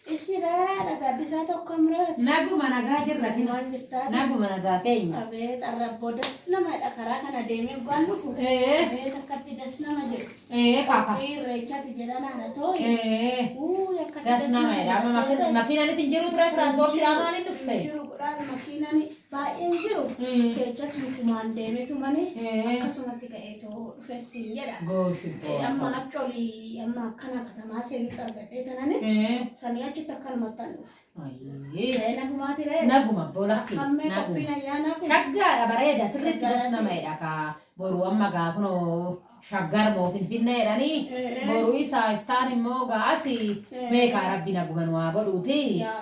Isira gadisa tokko murate. Naguma nagaa jirra kina. Waan jirtaa? Naguma nagaa keenya. Abeet arrabbo das namadha karaa kana deemee waan dhufu. Abeet akkatti das nama jedhu. Kaka. Irreechaati jedhanaadha tooyi. Akkatti Das namadha. Amma makiinaanis hin jiru ture tiraanspoortiidhaan maaliin dhufte? Jiru godhaan makiinaan baay'een jiru. Keechas mukumaan deemetu mani akkasumatti ka'eetoo dhufeessiin jedha. Gooshi. Amma acholi amma akkana katamaa seenutti argadhee tanani. Sani achitti akkanumatti dhufe. Nagumaati ree. Naguma boolakki. Hammee qophiin ayyaanaa kun. Shaggaadha bareeda sirriitti das namadha ka boru amma gaa kunoo shaggar moo finfinneedhani boru isaa iftaan immoo gaasi meeqa rabbi naguman waa godhuuti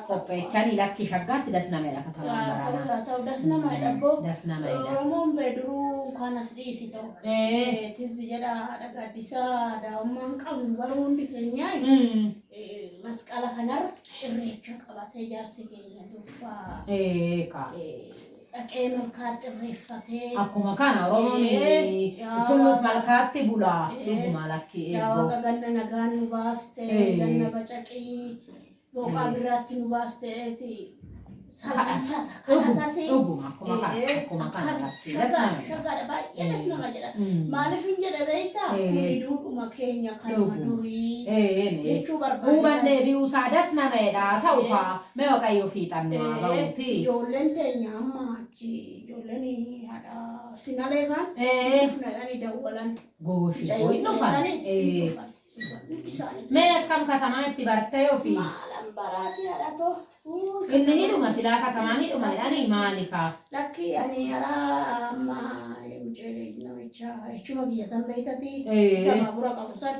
qopheechanii lakki shaggaatti das namadha katamaan baraana. Ta'u das namadha boo. Das namadha. Oromoon beeduruu kanas dhiisi ta'u. Tizzi jedha dhagaddisaa daa'ummaan qabnu baruu hundi keenyaa. Masqala kanarra irreecha qabatee jaarsi keenya duufa dhaqee malkaatti irreeffatee akkuma kana Oromoon tulluuf malkaatti bulaa dhuguma lakki eebboo. Waaqa ganna nagaan nu baaste ganna bacaqii booqaa biraatti nu baasteeti salaamsata kadhatasii dhuguma akkuma kana lakki das namadha. Shaggaadha baay'ee das nama jedha. Maaliif hin jedhe beektaa? Duudhuma keenya kanuma durii jechuu barbaada. Hubanne biusaa das namadha ta'u kaa mee waaqayyoo fiixannaa ba'uuti. Ijoolleen teenya amma achi ijoolleen haadha sinaleefaan dhufnadhani dawwalan. Gooshi dhufan. Mee akkam katamaa itti bartee ofii? Maalan baraati haadhatoo. Inni hidhuma silaa katamaan hidhuma jedhanii maali kaa? Lakki ani haraa amma namicha jechuma kiyya san beektati sama bura qabu san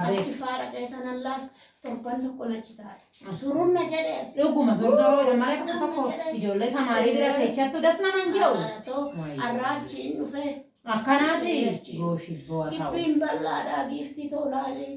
achi faara qeetanallaan torban tokko nachi taa'e. Surunna jedhee dhuguma sorzoroodha malee tokko ijoollee tamaarii bira keechattu das naman jiru. Har'aa achiin dhufee. Akkanaati gooshi bo'aa ta'u. Gibbiin bal'aadhaa giiftii tolaalee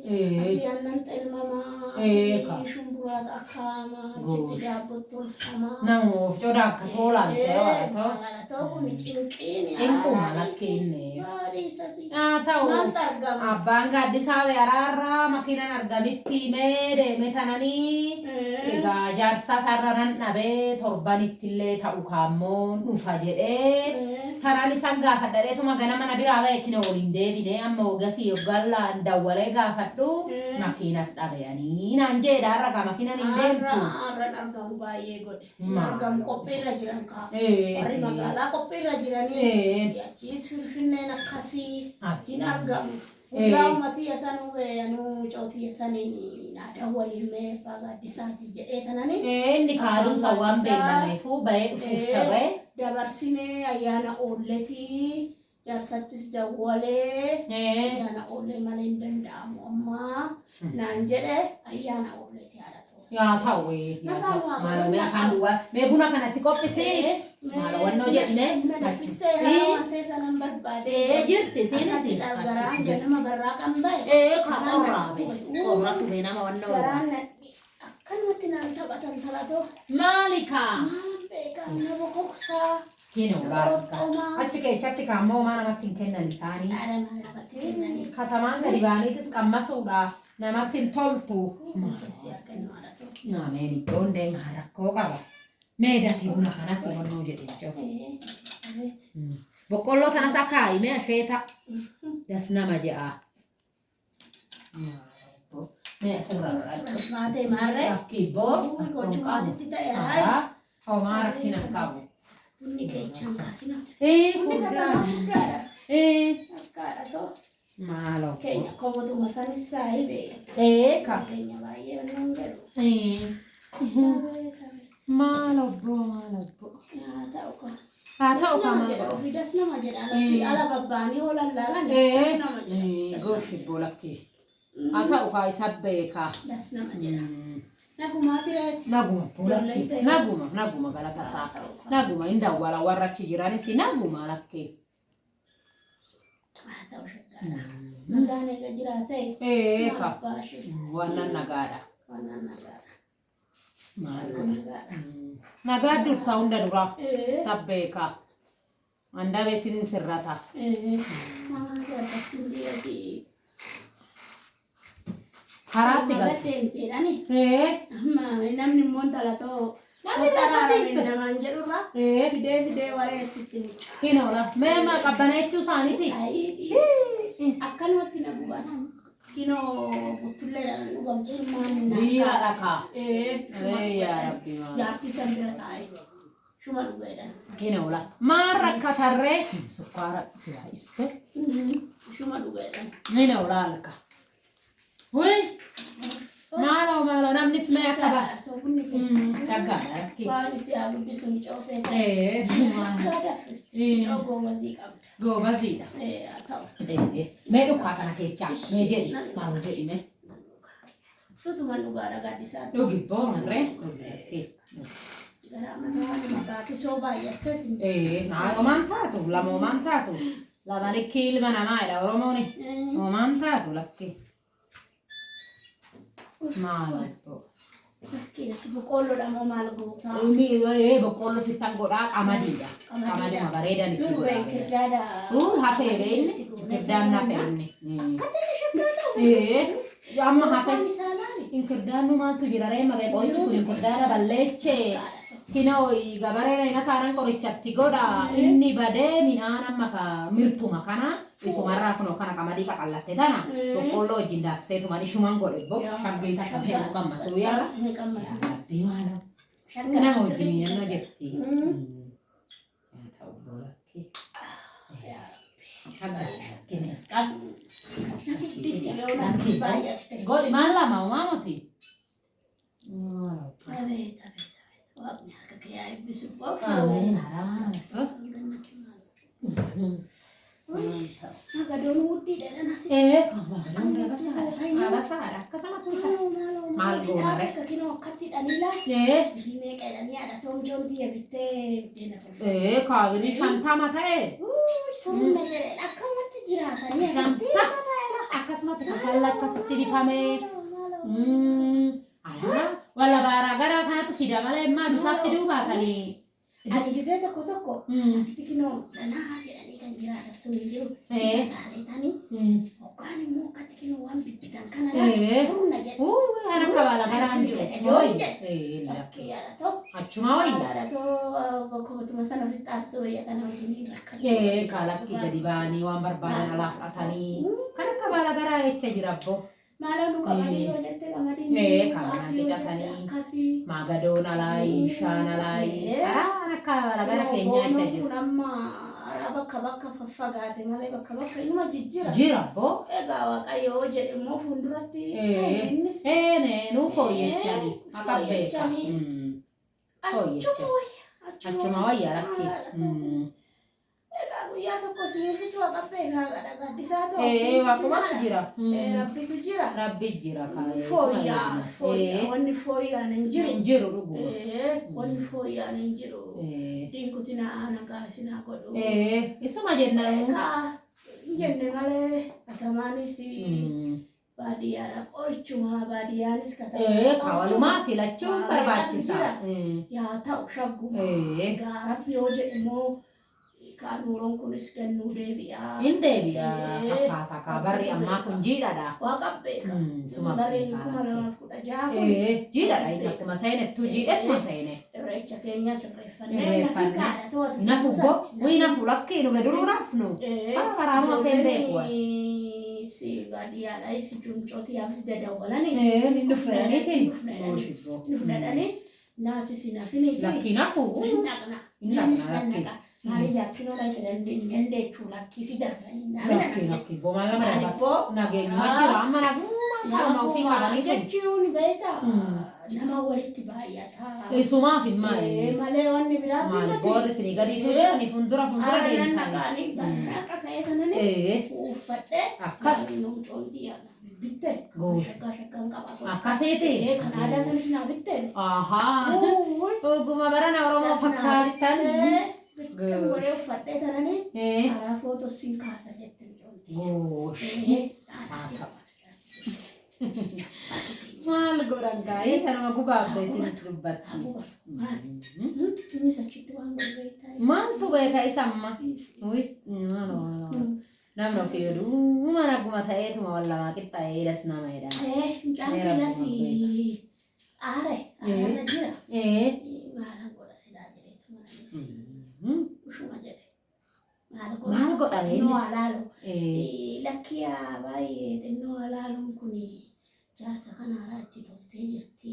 asii aannan xelmamaa asii shumburaata akkaamaa achitti daabbootti tolfamaa. Namuuf coda akka tolaan ta'e ta'u kun cinqiin cinquma lakkiinne. Baadhiisasi. Ta'u Maaltu argama? abbaan gaaddisaa weeraarraa makiinaan argamitti mee deeme tananii egaa jaarsaa sarranan dhabee torbanittillee ta'u kaammoo dhufa jedhee taraan isaan gaafadhaadheetuma ganama na biraa ba'e kina waliin deebine amma ogasii yoggallaan dawwalee gaafadhu makiinas dhabeeyanii naan jedha har'a makiinaan hin deemtu. Har'aan argamu baay'ee godhe. Argamu qophiirra jiran kaa. Warri magaalaa qophiirra jiranii achiis finfinneen akkasii hin argamu. Ulaa ummatii sanuu beeyanuu cootii saniin aadaa waliin mee abbaa gaaddisaati jedhee tananii. Inni kaaduu sawwaan beellameefuu ba'ee dhufuuf ta'ee. Dabarsinee ayyaana oolletii jaarsattis dawwalee ayyaana oollee malee hin danda'amu amma naan jedhe ayyaana oolletii haadha ta'u. Yaa ta'u maaloo mee afaan duwwaa mee buna kanatti qophisee maaloo wannoo jedhne Naffistee haa wantee sanan barbaade. jirti siinis Garaan jedhama barraa kan ba'e. qorratu bee nama wannoo Garaan akkanumatti naan taphatan talatoo. maalikaa Maan beekan nama koksaa. kino gaariidha achi keechatti kaammoo maa namatti hin kennan isaanii Dhaadha namatti kennanii. katamaan gadi baaniitis qammasuudha namatti hin toltu. Keessi akkanuma haadha ta'u. Naameen iddoon deemaa rakkoo qaba. Mee dafii buna kanas wannoo jedhe jechuudha. Boqqolloo kanas akka himee asheeta das nama je'a. Mee asirraa godhadhu. Maatee maarree. Rakkibboo. Gochuma asitti ta'e haraa. Homaa rakkina qabu. Bunni keechaan kaafina. Bunni Furdaa. katamaa furdaadha. Akkaadha ta'u. Maaloo. Keenya koomotuma sanis saayibee. Ka. Keenya baay'ee wannoon jedhu. Maaloo maaloo. Haa ta'u kan. Haa ta'u Das nama kan. jedha ofii das nama jedha. Alatti ala babbaanii oolan laalan das nama jedha. Gooshi boolakkee. Haa ta'u kaa isa beekaa. Das nama jedha. Nagumaa tireeti. Naguma boolakkee. Naguma galatasaa. Naguma hin dawwala warra achi jiranis naguma lakkee. Haa ta'u shaggaadha. Nagaan eega jiraatee. Ka. Baashee. Wannan nagaadha. Wannan nagaadha. Maaloo. Nagaadha. Nagaa dursaa hunda dura. Sabbeeka. Anda beesin sirrata. Maa jaallattiin dhiyeessi. Karaatti Amma galte. deemteedhani. Amma maali namni immoo talatoo Kottaraarame namaan jedhurra fidee wareessitti mucha. Kinoola meema qabbaneechuu isaaniiti. Akkanumatti na guban. Kinoo buttulleedhaan dhugamtu maanni Biira dhakaa. Yaa rabbi maal. Jaartii san bira taa'e. Shuma dhugeedhaan. Kinoola maal rakkatarree sukkaara itti baay'iste. Shuma dhugeedhaan. Kinoola alka. Maalo namnis mee akka ba. Dhaggaadha. Waan si haa guddisuun coofee. Goobasii qabda. Goobasiidha. Mee dhukkaa kana keechaa mee jedhi maaloo jedhime. Sutuma dhugaadha gaaddisaa. Dhugi boonarree. Garaa mataa maqaa kisoo baay'attes. Omaan taatu lama omaan taatu. Lama likkii ilma namaadha Oromooni. Omaan taatu lakkii. Maal boqqoolloodha moo maal gootaa? Boqqoollo sittan godhaa qamadiidha. Qamadima bareedan itti godhaa. Kirdaadha. Hafee beekne kirdaan hafee inni. Amma hafee. Inkirdaan maaltu jira reema beekoichi kun inkirdaadha balleechee. Kinoo gabareera ina taanan qorichatti godha inni badee midhaan amma ka mirtuma kana isumarraa kunoo kana qamadii qaqallatte tana boqqolloo wajjin daakseetuma ishuman godhe bo faggeeta qabee qammasuu yarra rabbii maala nama wajjin yennoo jetti godhi maal lama uumamati Waaqni harka kee haa eebbisu qofa. Ameen araara. Magadoon guddiidha dhan asii. Magadoon babasaadha. Akkasumatti maal goona ree? Akka kinoo akkatti dhanila. Meeqa jedhanii haadha ta'uun joomtii bittee buddeena tolfa. Kaabinii shantama ta'e. Sirna jedhee akkamatti jiraatanii asitti. Shantama ta'eera. Akkasumatti kasalla akkasitti bitamee. Wala baara gara kanatu fida malee maa dusaaf fiduu baatanii. Ani gisee tokko asitti kinoo sanaa jedhanii kan jiraatan sun jiru. Isa taa'anii hoggaan immoo akkatti kinoo waan bibbitan kana sirna jedhu. Ana kabaala garaan jiru. Bakkee yaada ta'u. Achuma wayyaa. Yaada ta'u bakkootuma sana ofitti aarsii wayyaa kana wajjin rakkan. Kaalakkii gadi ba'anii waan barbaadan alaa fudhatanii. Kan akka baala garaa jecha jira abbo. Maala nu qamadii yoo jette qamadii. Kaabinaa qicatanii. Magadoon alaayi, shaan alaayi. Araan akka balagara keenyaa jecha jira. Kun amma bakka faffagaate malee bakka inuma jijjira. Jira boo. Egaa waaqayyoo jedhe immoo fuulduratti innis. Nuu fooyyechanii. Akka beeka. Achuma wayyaa lakkii. Egaa guyyaa tokko siniifis waaqa beekaa gadhisaa ta'u. Waaqumatu jira. Rabbitu jira. Rabbi jira kaayee. Fooyyaa. Wanni fooyyaan hin jiru. Hin jiru dhuguma. Wanni fooyyaan hin jiru. Dinkuti nagaa sinaa godhu. Isuma jennaan. Jenne malee katamaanis baadiyyaadha qorichuma baadiyyaanis katamaa. Kawalumaa filachuun barbaachisa. Yaa ta'u shagguma. Egaa rabbi yoo jedhe immoo. Kan nuuroon kunis gannuu deebi'aa. Hin deebi'aa fakkaata kaa barri ammaa kun jiidhaadha. Waaqa beeka. Barreen 2016 kun. Jiidhaadha inni akkuma seenettuu jiidhetuma seene. Irreecha keenya sirreeffannee nafu bo wii nafu lakkii nu beduruu nafnu. Bara baraanuu hafeen beekuwa. Si baadiyyaadha si cuuncootiyaafis dadawwalanii. Inni fudhaniiti. Inni fudhanii naati si nafiniiti. Lakkii nafu. Inni dhaqna. Mari yakin orang jende culaki si darbani. Lakkii boo maal nama darbas nageenyuma jira amma nama mau fi qabanii jechuun beekta nama walitti baay'ata. Isumaaf hin maali. Malee wanni biraatti maali booda isinii gadiitu jedhani fuuldura deemtanii. Barraqa ta'ee kanani uffadhee akkas nuun coontii yaala. Bitte shakkaan qaba. Akkasiiti. Kan aadaa sanis naa bitte. Oguma barana Oromoo fakkaatan. Waree uffadhee tananii karaa footoo siin kaasa jettee joontii. Maal godhan gaa'ee kanuma gubaabba isinis dubbatti. Innis achitti waan gurgurtaa. Maaltu beeka isa amma? Namni ofii jedhu mana guma ta'eetuma wal lamaa qixxaa'ee hidhas nama jedhama. Mucaan keenyas aare godha xinnoo innis? alaalo. Lakkiyaa baay'ee xinnoo alaaluun kun jaarsa kanaaraa itti toltee jirti.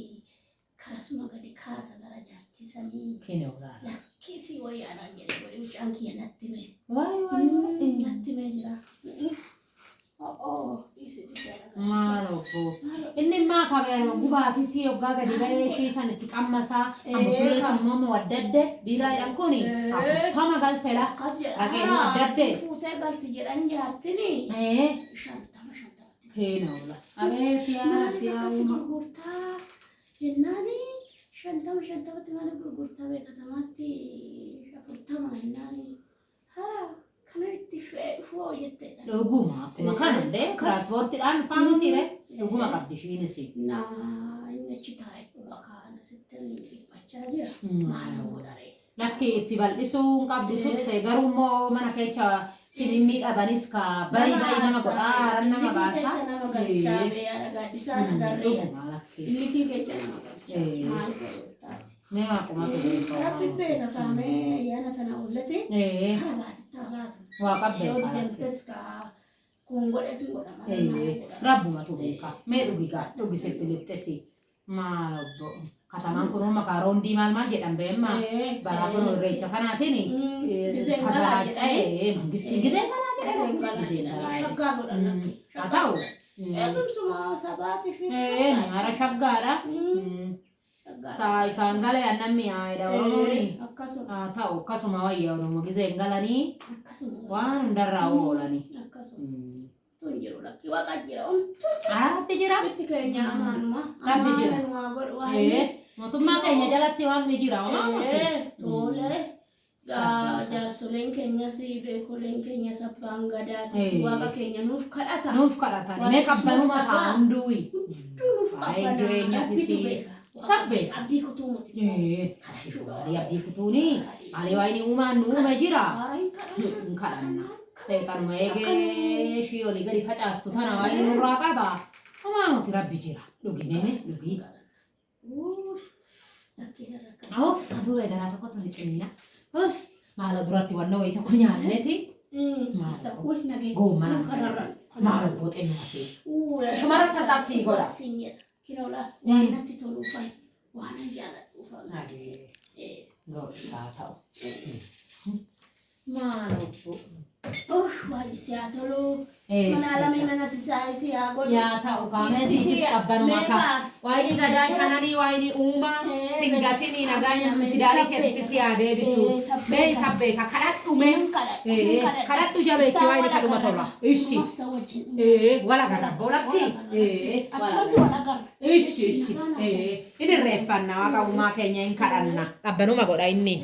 Karasuma gadi kaata gara jaartii sanii. Kene olaala. Lakkisii wayyaadhaan jedhee godhe bishaan kiyya natti mee. Waay. Natti mee jira. Maal obbo. Inni immaa kabeeruma gubaatii si yoggaa gadi ba'ee ishee san itti qammasaa hambutulee sun immoo waddadde biiraadhaan kuni 40 galteela. Dhageenyu waddadde. Fuutee galti jedhan jaartini. 50. Kene ola. Abeet yaa gurgurtaa jennaani 50 maaliif gurgurtaa beekatamaatti 40 jennaani. Haa. Kanatti foo jettedha. Dhuguma akkuma kanallee tiraanspoortiidhaan faamutiire dhuguma qabdi ishiinis. Inni achi taa'ee dhuga kaana sitti dhiphachaa jira. Maal godhare? Lakki itti bal'isuun qabdu turte garuu immoo mana keessa simimmii dhabanis ka barii nama godhaa haran nama baasa. Nama galchaa beeyaa gaaddisaan agarree. Inni kii keessa nama galchaa. Maal godhutaati? Mee akkuma tureeffama. Rabbi beeka saamee yaada kana ollate. Kana baatitti haalaatu. Waa qabdee kana. Yoo deemtes ka kun godhes godhama. Rabbumatu beeka. Mee dhugisetti lixxesi. Maal obbo. Katamaan kun makaaroondii maal jedhan beemma. Baraa kun irreecha kanaatiin kasaraaca'ee mangistiin gisee kanaa jedhama. Gisee kanaa. Shaggaa godhanna. Haa ta'u. Eegumsuma sabaatiif. Nyaara shaggaadha. Saayifaan galee namni yaa'edha Oromooni. Haa ta'u akkasuma wayyaa Oromoo giseen galanii waan hundarraa oolanii. Tun jiru lakki waaqa jira. Rabbi jira. Bitti keenya amaanuma. Rabbi jira. Amaanuma mootummaa keenya jalatti waan ni jira. Tole. Jaarsoleen keenyas beekoleen keenyas abbaan gadaatis waaqa keenya nuuf kadhata. Nuuf kadhata. Mee qabbanuma ta'a hunduuyi. Nuuf qabbanaa. Jireenyatis. Sabbe. Abdii kutuu muti. Abdii kutuuni. Maali waayini uumaan nu uume jira. Hin kadhanna. Seeqanuma eegee ishii olii gadi facaastu tana waayini nurraa qaba. Homaa muti rabbi jira. Dhugi meeme dhugi. Aduu eegaraa tokkotu ni cimina. Maala duratti wanna wayii tokko nyaanneeti. Goomana. Maala booxee nuufee. Shumara tattaafsii godha. Kinola waan natti toluufan waan jaaladhuufan. Gooftaa ta'u. Maal obbo. Waan siyaa tolu. Mana alamii mana sisaayisii haa godhu. Yaa ta'u kaamee siitis qabbanuma kaa. Waayini gadaa shananii waayini uumaa singatini nagaa tidaarii keessatti si haa deebisu. Mee isa beeka kadhadhu mee. Kadhadhu jabeechi waayini kadhuma tola. Ishi. Wala gara boolatti. Ishi. Inni reeffannaa waaqa uumaa keenya hin kadhanna. Qabbanuma godha inni.